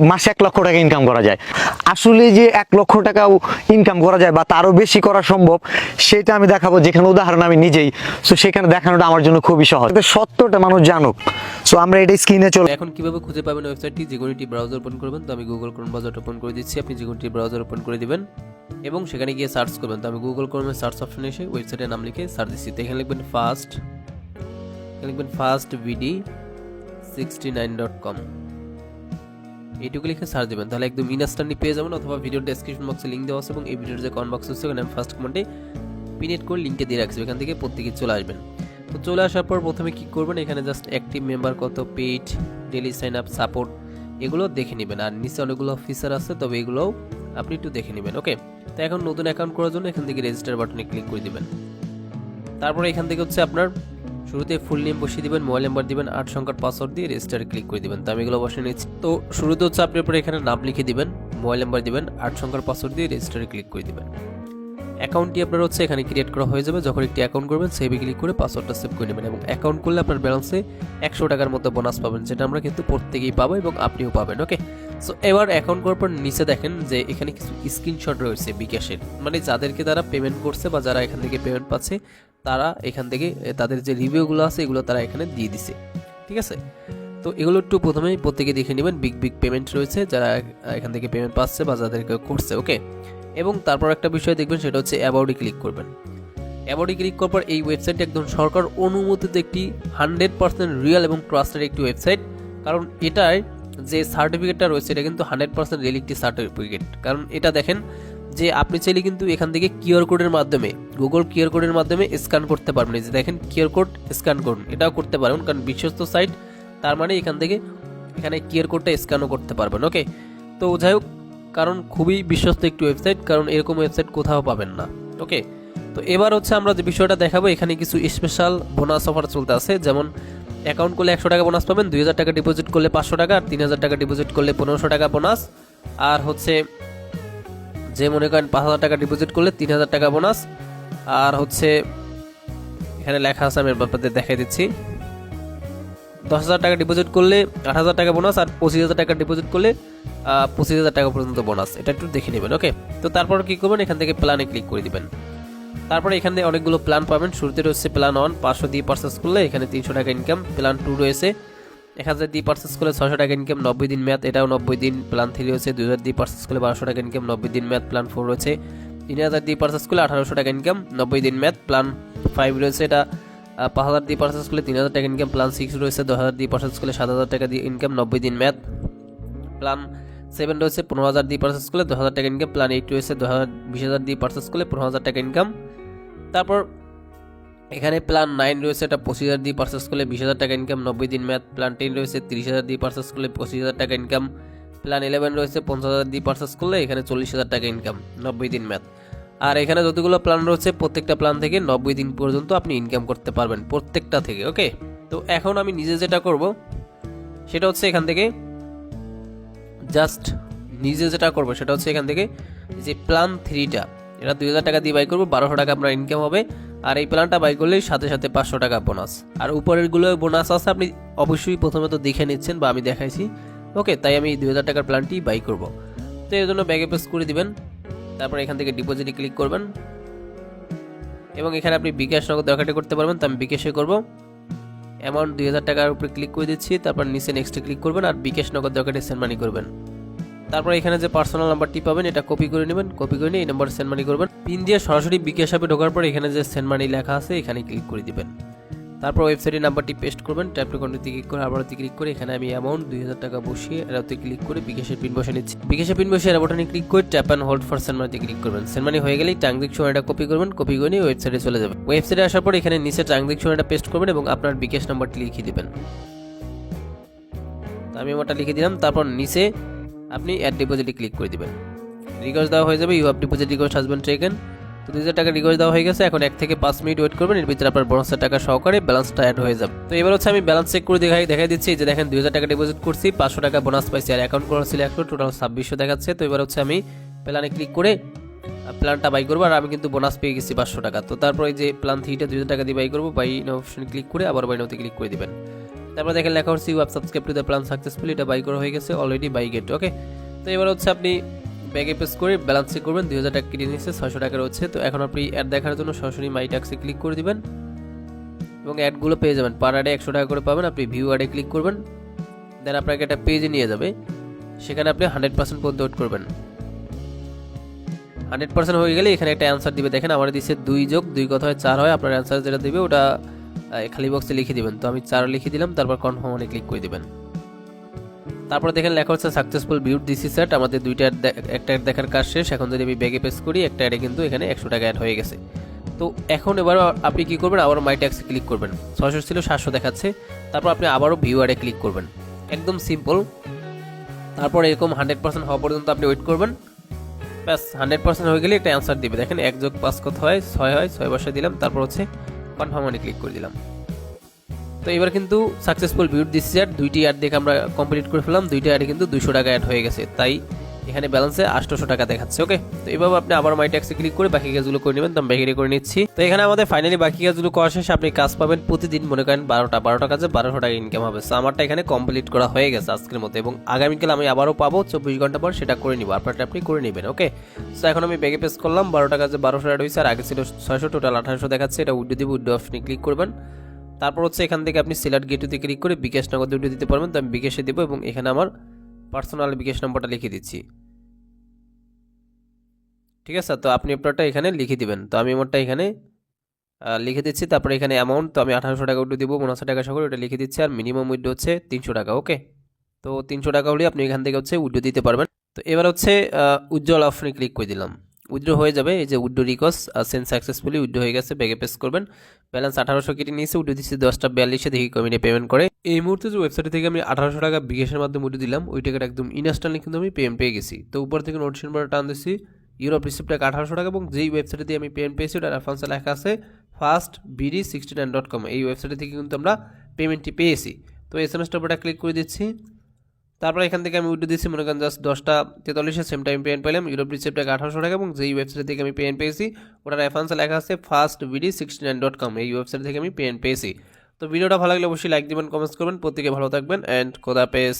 মাসে 1 লক্ষ টাকা ইনকাম করা যায়। আসলে যে 1 লক্ষ টাকাও ইনকাম করা যায় বা তারও বেশি করা সম্ভব, সেটা আমি দেখাবো, যেখানে উদাহরণ আমি নিজেই। সো সেখানে দেখানোটা আমার জন্য খুবই সহজ, সত্যটা মানুষ জানুক। সো আমরা এটা স্ক্রিনে চলে। এখন কিভাবে খুঁজে পাবেন ওয়েবসাইটটি? যে কোনো একটি ব্রাউজার ওপেন করবেন। তো আমি গুগল ক্রোম ব্রাউজার ওপেন করে দিচ্ছি, আপনি যে কোনো একটি ব্রাউজার ওপেন করে দিবেন এবং সেখানে গিয়ে সার্চ করবেন। তো আমি গুগল ক্রোমে সার্চ অপশনে এসে ওয়েবসাইটের নাম লিখে সার্চ দিচ্ছি। তো এখানে লিখবেন fastVD69.com, এইটুকু লিখে সার্চ দেবেন, তাহলে একদম ইনস্ট্যান্টলি পেয়ে যাবেন। অথবা ভিডিওর ডেসক্রিপশন বক্সে লিঙ্ক দেওয়া আছে এবং এই ভিডিওর যে কমেন্ট বক্স আছে ওখানে আমি ফার্স্ট কমেন্টে পিনেট করে লিঙ্কটা দিয়ে রাখছি, এখান থেকে প্রত্যেকে চলে আসবেন। তো চলে আসার পর প্রথমে কি করবেন, এখানে জাস্ট অ্যাক্টিভ মেম্বার কত, paid, daily sign up, support, এগুলো দেখে নেবেন। আর নিচে অনেকগুলো ফিচার আছে, তবে এগুলোও আপনি একটু দেখে নেবেন। ওকে, তো এখন নতুন অ্যাকাউন্ট করার জন্য এখান থেকে রেজিস্টার বাটনে ক্লিক করে দিবেন। তারপরে এখান থেকে হচ্ছে আপনার শুরুতে ফুল নেম বসিয়ে দিবেন, মোবাইল নাম্বার দিবেন, 8 সংখ্যার পাসওয়ার্ড দিয়ে রেজিস্টারে ক্লিক করে দিবেন। তো আমি এগুলো বসিয়ে নিচ্ছি। তো শুরুতে হচ্ছে আপনি পরে এখানে নাম লিখে দিবেন, মোবাইল নাম্বার দিবেন, 8 সংখ্যার পাসওয়ার্ড দিয়ে রেজিস্টারে ক্লিক করে দিবেন। অ্যাকাউন্টটি আপনার হচ্ছে এখানে ক্রিয়েট করা হয়ে যাবে। যখন একটি অ্যাকাউন্ট করবেন সেভে ক্লিক করে পাসওয়ার্ডটা সেভ করে নেবেন এবং অ্যাকাউন্ট করলে আপনার ব্যালেন্সে 100 টাকার মতো বোনাস পাবেন, যেটা আমরা কিন্তু প্রত্যেকেই পাবো এবং আপনিও পাবেন। ওকে, সো এবার অ্যাকাউন্ট করার পর নিচে দেখেন যে এখানে কিছু স্ক্রিনশট রয়েছে বিকাশের, মানে যাদেরকে তারা পেমেন্ট করছে বা যারা এখান থেকে পেমেন্ট পাচ্ছে, তারা এখান থেকে তাদের যে রিভিউগুলো আছে এগুলো তারা এখানে দিয়ে দিছে। ঠিক আছে, তো এগুলো একটু প্রথমেই প্রত্যেকে দেখে নেবেন। বিগ পেমেন্ট রয়েছে যারা এখান থেকে পেমেন্ট পাচ্ছে বা যাদেরকে করছে। ওকে, এবং তারপর একটা বিষয় দেখবেন, সেটা হচ্ছে অ্যাবাউটে ক্লিক করবেন। অ্যাবাউটে ক্লিক করার পর এই ওয়েবসাইটটি একদম সরকার অনুমোদিত একটি 100% রিয়েল এবং ট্রাস্টেড একটি ওয়েবসাইট। কারণ এটার যে সার্টিফিকেটটা রয়েছে এটা কিন্তু 100% রিয়েল একটি সার্টিফিকেট। কারণ এটা দেখেন যে আপনি চাইলে কিন্তু এখান থেকে কিউআর কোডের মাধ্যমে, গুগল কিউআর কোডের মাধ্যমে স্ক্যান করতে পারবেন। এই যে দেখেন কিউআর কোড স্ক্যান করুন, এটাও করতে পারবেন, কারণ বিশ্বস্ত সাইট, তার মানে এখান থেকে এখানে কিউআর কোডটা স্ক্যানও করতে পারবেন। ওকে, তো যাই হোক, কারণ খুবই বিশ্বস্ত একটি ওয়েবসাইট, কারণ এরকম ওয়েবসাইট কোথাও পাবেন না। ওকে, তো এবার হচ্ছে আমরা যে বিষয়টা দেখাবো, এখানে কিছু স্পেশাল বোনাস অফার চলতে আছে। যেমন অ্যাকাউন্ট করলে 100 টাকা বোনাস পাবেন, 2000 টাকা ডিপোজিট করলে 500 টাকা, আর 3000 টাকা ডিপোজিট করলে 1500 টাকা বোনাস, আর হচ্ছে যে মনে করেন 5000 টাকা ডিপোজিট করলে 3000 টাকা বোনাস, আর হচ্ছে এখানে লেখা আছে, আমি আপনাদের দেখাই দিচ্ছি, 10,000 টাকা ডিপোজিট করলে 8,000 টাকা বোনাস, আর 25,000 টাকা ডিপোজিট করলে 25,000 টাকা পর্যন্ত বোনাস। এটা একটু দেখে নেবেন। ওকে, তো তারপর কি করবেন, এখান থেকে প্ল্যানে ক্লিক করে দিবেন। তারপরে এখানে অনেকগুলো প্ল্যান পাবেন। শুরুতে রয়েছে প্ল্যান 1, 500 দিয়ে পারচেস করলে এখানে 300 টাকা ইনকাম। প্ল্যান 2 রয়েছে 1000 দিয়ে পারচেস করলে 600 টাকা ইনকাম, 90 দিন মেয়াদ, এটাও 90 দিন। প্ল্যান 3 রয়েছে 2000 দিয়ে পারচেস করলে 1200 টাকা ইনকাম, 90 দিন মেয়াদ। প্ল্যান 4 রয়েছে 3000 দিয়ে পারচেস করলে 1800 টাকা ইনকাম, 90 দিন মেয়াদ। প্ল্যান 5 রয়েছে, এটা 5000 দিয়ে পারচেস করলে 3000 টাকা ইনকাম। প্ল্যান 6 রয়েছে 10,000 দিয়ে পারচেস করলে 7000 টাকা দিয়ে ইনকাম, 90 দিন মেয়াদ। প্ল্যান 7 রয়েছে 15,000 দিয়ে পারচেস করলে 10,000 টাকা ইনকাম। প্ল্যান 8 রয়েছে 20,000 দিয়ে পারচেস করলে 15,000 টাকা ইনকাম। তারপর এখানে প্ল্যান 9 রয়েছে, এটা 25,000 দিয়ে পারচেস করলে 20,000 টাকা ইনকাম, 90 দিন মেয়াদ। প্ল্যান 10 রয়েছে 30,000 দিয়ে পারচেস করলে 25,000 টাকা ইনকাম। প্ল্যান 11 রয়েছে 50,000 দিয়ে পারচেস করলে এখানে 40,000 টাকা ইনকাম, 90 দিন মেয়াদ। আর এখানে যতগুলো প্ল্যান রয়েছে প্রত্যেকটা প্ল্যান থেকে 90 দিন পর্যন্ত আপনি ইনকাম করতে পারবেন প্রত্যেকটা থেকে। ওকে, তো এখন আমি নিজে যেটা করব সেটা হচ্ছে এখান থেকে এখান থেকে যে প্ল্যান 3টা, এটা 2000 টাকা দিয়ে বাই করবো, 1200 টাকা আপনার ইনকাম হবে। আর এই প্ল্যানটা বাই করলেই সাথে সাথে 500 টাকা বোনাস। আর উপরের গুলো বোনাস আছে, আপনি অবশ্যই প্রথমে তো দেখে নিচ্ছেন বা আমি দেখাইছি। ওকে, তাই আমি 2000 টাকার প্ল্যানটি বাই করব। তো এর জন্য ব্যাগে প্রেস করে দিবেন। তারপর এখান থেকে ডিপোজিটে ক্লিক করবেন এবং এখানে আপনি বিকাশ নগদ দরকারটি করতে পারবেন। তো আমি বিকাশে করব, অ্যামাউন্ট 2000 টাকার উপরে ক্লিক করে দিচ্ছি। তারপর নিচে নেক্সটে ক্লিক করবেন আর বিকাশ নগদ দরকারটি সেন্ড মানি করবেন। তারপর এখানে যে পার্সোনাল নাম্বারটি পাবেন এটা কপি করে নেবেন, কপি করে নিয়ে এই নাম্বারে সেন্ড মানি করবেন। পিন দিয়ে সরাসরি বিকাশ অ্যাপে ঢোকার পর এখানে যে সেন্ড মানি লেখা আছে এখানে ক্লিক করে দিবেন। তারপর ওয়েবসাইটের নাম্বারটি পেস্ট করবেন, ট্যাপ টু কন্টিনিউতে ক্লিক করে আবারও ক্লিক করে এখানে আমি অ্যামাউন্ট 2000 টাকা বসিয়ে এরাতে ক্লিক করে বিকাশের পিন বসে নিচ্ছি। বিকাশের পিন বসিয়ে এর বাটনে ক্লিক করে tap and hold for send মানিতে ক্লিক করবেন। সেন্ড মানি হয়ে গেলেই ট্রানজ্যাকশনটা কপি করবেন, কপি করে নিয়ে ওয়েবসাইটে চলে যাবেন। ওয়েবসাইটে আসার পর এখানে নিচে ট্রানজ্যাকশনটা পেস্ট করবেন এবং আপনার বিকাশ নাম্বারটি লিখে দিবেন। আমি আমারটা লিখে দিলাম। তারপর নিচে আপনি অ্যাড ডিপোজিটে ক্লিক করে দিবেন। রিকোয়েস্ট দেওয়া হয়ে যাবে, ইউ হ্যাভ ডিপোজিট রিকোয়েস্ট হাজ বিন টেকেন। তো 2000 টাকা রিকোয়েস্ট দেওয়া হয়ে গেছে। এখন 1 থেকে 5 মিনিট ওয়েট করবেন, এর ভিতরে আপনার বোনাসের টাকা সহকারে ব্যালেন্সটা অ্যাড হয়ে যাবে। তো এবার হচ্ছে আমি ব্যালেন্স চেক করে দেখাই দিচ্ছি যে দেখেন 2000 টাকা ডিপোজিট করছি, 500 টাকা বোনাস পাইছি, আর অ্যাকাউন্ট করা ছিল 100, টোটাল 2600 দেখাচ্ছে। তো এবার হচ্ছে আমি প্ল্যানে ক্লিক করে প্ল্যানটা বাই করবো, আর আমি কিন্তু বোনাস পেয়ে গেছি 500 টাকা। তো তারপর এই যে প্ল্যান 3টা 2000 টাকা দিয়ে বাই করবো, বাই নাও অপশনে ক্লিক করে আবার বাই নাওতে ক্লিক করে দিবেন। তারপর দেখেন লেখা হচ্ছে you have subscribed to the plan successfully, এটা বাই করা হয়ে গেছে অলরেডি, বাই গেট। ওকে, তো এবার হচ্ছে আপনি ব্যাগে পেস করে ব্যালেন্স চেক করবেন, 2000 টাকা কেটে নিচ্ছে, 600 টাকা রয়েছে। তো এখন আপনি অ্যাড দেখার জন্য সরাসরি মাই ট্যাক্সে ক্লিক করে দিবেন এবং অ্যাডগুলো পেয়ে যাবেন, পার অ্যাডে 100 টাকা করে পাবেন। আপনি ভিউ অ্যাডে ক্লিক করবেন, দেন আপনাকে একটা পেজে নিয়ে যাবে, সেখানে আপনি 100% পর্যন্ত ওয়েট করবেন। 100% হয়ে গেলে এখানে একটা অ্যান্সার দিবে, দেখেন আমার দিচ্ছে 2 যোগ 2 কত হয় 4 হয়। আপনার অ্যান্সার যেটা দিবে ওটা খালি বক্সে লিখে দিবেন। তো আমি 4 লিখে দিলাম, তারপর কনফার্ম অনে ক্লিক করে দিবেন। তারপর দেখেন লেখা হচ্ছে successful viewed this is set, আমাদের দুইটা একটা অ্যাড দেখার কাজ শেষ। এখন যদি আমি ব্যাগে পেস করি, একটা অ্যাডে কিন্তু এখানে 100 টাকা অ্যাড হয়ে গেছে। তো এখন এবার আপনি কি করবেন, আবার মাই ট্যাক্সে ক্লিক করবেন, 600 ছিল 700 দেখাচ্ছে। তারপর আপনি আবারও ভিউ অ্যাডে ক্লিক করবেন, একদম সিম্পল। তারপর এরকম 100% হওয়া পর্যন্ত আপনি ওয়েট করবেন। ব্যাস 100% হয়ে গেলে একটা অ্যান্সার দিবে, দেখেন 1 যোগ 5 কত হয় 6 হয়, 6 বসে দিলাম, তারপর হচ্ছে কনফার্ম অনে ক্লিক করে দিলাম। তো এবার কিন্তু সাকসেসফুল ভিউড দিস অ্যাড, দুইটি অ্যাড দেখে আমরা কমপ্লিট করে ফেলাম, দুইটা অ্যাডে কিন্তু 200 টাকা অ্যাড হয়ে গেছে, তাই এখানে ব্যালেন্সে 800 টাকা দেখাচ্ছে। ওকে, তো এইভাবে আপনি আবার মাই ট্যাক্সে ক্লিক করে বাকি কাজগুলো করে নেবেন। তো আমি বাকিটা করে নিচ্ছি। তো এখানে আমাদের ফাইনালি বাকি কাজগুলো করা শেষে আপনি কাজ পাবেন প্রতিদিন, মনে করেন 12টা কাজে 1200 টাকা ইনকাম হবে। সো আমারটা এখানে কমপ্লিট করা হয়ে গেছে আজকের মতো, এবং আগামীকাল আমি আবারও পাবো 24 ঘন্টা পর, সেটা করে নিব, আপনারটা আপনি করে নেবেন। ওকে, সো এখন আমি ব্যাগে পেস করলাম, 12টা কাজে 1200 অ্যাড হয়েছে, আর আগে ছিল 600, টোটাল 1800 দেখাচ্ছে। এটা উইড্রো দিব, উইড্রো অপশনে ক্লিক করবেন। তারপর হচ্ছে এখান থেকে আপনি সিলেক্ট গেটুতে ক্লিক করে বিকাশ নগদ উইড্রো দিতে পারবেন। তো আমি বিকাশে দেবো এবং এখানে আমার পার্সোনাল বিকাশ নম্বরটা লিখে দিচ্ছি, ঠিক আছে। তো আপনি আপনারটা এখানে লিখে দিবেন। তো আমি আমারটা এখানে লিখে দিচ্ছি। তারপরে এখানে অ্যামাউন্ট, তো আমি 1800 টাকা উইড্রো দিব, 59 টাকা সহ ওটা লিখে দিচ্ছি। আর মিনিমাম উইড্রো হচ্ছে 300 টাকা। ওকে, তো 300 টাকা হলে আপনি এখান থেকে হচ্ছে উইড্রো দিতে পারবেন। তো এবার হচ্ছে উজ্জ্বল অপশনে ক্লিক করে দিলাম, উইড্রো হয়ে যাবে। এই যে withdraw request send successfully, withdraw হয়ে গেছে, ব্যাগে পেস করবেন। ব্যালেন্স 1800 কেটে নিয়েছে, উইড্রো দিচ্ছি 10:42, দেখি কমিনে পেমেন্ট করে। এই মুহূর্তে যে ওয়েবসাইট থেকে আমি 1800 টাকা বিকাশের মাধ্যমে উইড্রো দিলাম, ওই টাকাটা একদম ইনস্ট্যান্টলি কিন্তু আমি পেমেন্ট পেয়ে গেছি। তো উপর থেকে নোটিফিকেশন বারটা টান দিচ্ছি, ইউরোপ রিসিপ্ট টাকা 1800 টাকা, এবং যেই ওয়েবসাইটে দিয়ে আমি পেমেন্ট পেয়েছি ওটা রেফারেন্সে লেখা আছে fastbd69.com, এই ওয়েবসাইট থেকে কিন্তু আমরা পেমেন্টটি পেয়েছি। তো এসএমএসটা উপরটা ক্লিক করে দিচ্ছি। তারপর এখান থেকে আমি উইড্রো দিচ্ছি, মনে করেন জাস্ট 10:43 সেম টাইম পেমেন্ট পেলাম, ইউরোপ রিসিপ্ট টাকা 1800 টাকা, এবং যেই ওয়েবসাইট থেকে আমি পেমেন্ট পেয়েছি ওটা রেফারেন্সে লেখা আছে fastbd69.com, এই ওয়েবসাইট থেকে আমি পেমেন্ট পেয়েছি। তো ভিডিওটা ভালো লাগলে অবশ্যই লাইক দিবেন, কমেন্টস করবেন। প্রত্যেকে ভালো থাকবেন, অ্যান্ড খোদা হাফেজ।